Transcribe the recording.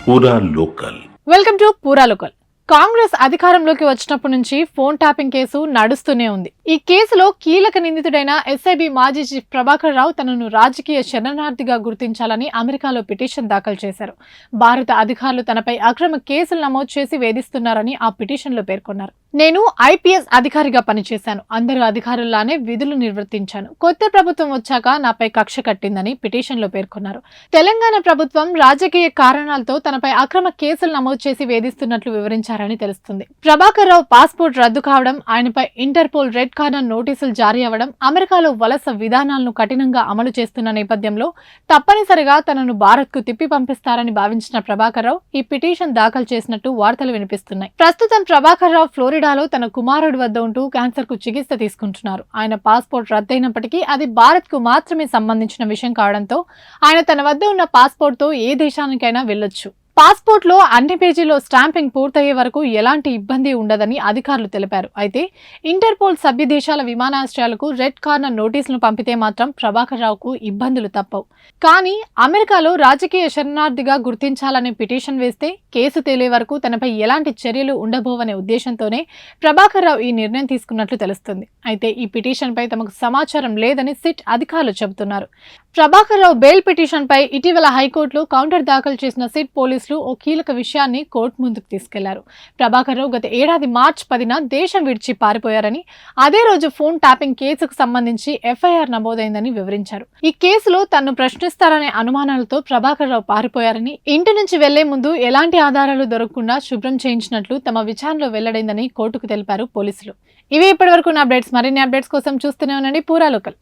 పూరా local. Welcome to పూరా local. Congress అధికారంలోకి వచ్చినప్పటి నుంచి ఫోన్ ట్యాపింగ్ కేసు నడుస్తూనే ఉంది. ఈ కేసులో కీలక నిందితుడైన ఎస్ఐబి మాజీ చీఫ్ ప్రభాకర్ రావు తనను రాజకీయ శరణార్థిగా గుర్తించాలని అమెరికాలో పిటిషన్ దాఖలు చేశారు. భారత అధికారులు తనపై అక్రమ కేసులు నమోదు చేసి వేధిస్తున్నారని ఆ పిటిషన్లో పేర్కొన్నారు. నేను ఐపీఎస్ అధికారిగా పనిచేశాను. అందరూ అధికారుల్లానే విధులు నిర్వర్తించాను. కొత్త ప్రభుత్వం వచ్చాక నాపై కక్ష కట్టిందని పిటిషన్లో పేర్కొన్నారు. తెలంగాణ ప్రభుత్వం రాజకీయ కారణాలతో తనపై అక్రమ కేసులు నమోదు చేసి వేధిస్తున్నట్లు వివరించారని తెలుస్తుంది. ప్రభాకర్ రావు పాస్పోర్ట్ రద్దు కావడం, ఆయనపై ఇంటర్పోల్ రెడ్ కార్నర్ నోటీసులు జారీ అవ్వడం, అమెరికాలో వలస విధానాలను కఠినంగా అమలు చేస్తున్న నేపథ్యంలో తప్పనిసరిగా తనను భారత్కు తిప్పి పంపిస్తారని భావించిన ప్రభాకర్ రావు ఈ పిటిషన్ దాఖలు చేసినట్టు వార్తలు వినిపిస్తున్నాయి. ప్రస్తుతం ప్రభాకర్ రావు ఫ్లోరిడాలో తన కుమారుడి వద్ద ఉంటూ క్యాన్సర్ కు చికిత్స తీసుకుంటున్నారు. ఆయన పాస్పోర్ట్ రద్దయినప్పటికీ అది భారత్ కు మాత్రమే సంబంధించిన విషయం కావడంతో ఆయన తన వద్ద ఉన్న పాస్పోర్ట్ తో ఏ దేశానికైనా వెళ్లొచ్చు. పాస్పోర్ట్ లో అన్ని పేజీలో స్టాంపింగ్ పూర్తయ్యే వరకు ఎలాంటి ఇబ్బంది ఉండదని అధికారులు తెలిపారు. అయితే ఇంటర్పోల్ సభ్య దేశాల విమానాశ్రయాలకు రెడ్ కార్నర్ నోటీసులను పంపితే మాత్రం ప్రభాకర్ రావుకు ఇబ్బందులు తప్పవు. కానీ అమెరికాలో రాజకీయ శరణార్థిగా గుర్తించాలనే పిటిషన్ వేస్తే కేసు తేలే వరకు తనపై ఎలాంటి చర్యలు ఉండబోవనే ఉద్దేశంతోనే ప్రభాకర్ రావు ఈ నిర్ణయం తీసుకున్నట్లు తెలుస్తుంది. అయితే ఈ పిటిషన్ పై తమకు సమాచారం లేదని సిట్ అధికారులు చెబుతున్నారు. ప్రభాకర్ రావు బెయిల్ పిటిషన్ పై ఇటీవల హైకోర్టులో కౌంటర్ దాఖలు చేసిన సిట్ పోలీసులు ఓ కీలక విషయాన్ని కోర్టు ముందుకు తీసుకెళ్లారు. ప్రభాకర్ రావు గత ఏడాది మార్చి 10న దేశం విడిచి పారిపోయారని, అదే రోజు ఫోన్ ట్యాపింగ్ కేసుకు సంబంధించి ఎఫ్ఐఆర్ నమోదైందని వివరించారు. ఈ కేసులో తనను ప్రశ్నిస్తారనే అనుమానాలతో ప్రభాకర్ రావు పారిపోయారని, ఇంటి నుంచి వెళ్లే ముందు ఎలాంటి ఆధారాలు దొరకకుండా శుభ్రం చేయించినట్లు తమ విచారణలో వెల్లడైందని కోర్టుకు తెలిపారు పోలీసులు. ఇవి ఇప్పటివరకు నా అప్డేట్స్. మరిన్ని అప్డేట్స్ కోసం చూస్తూనే ఉండండి పూరా లోకల్.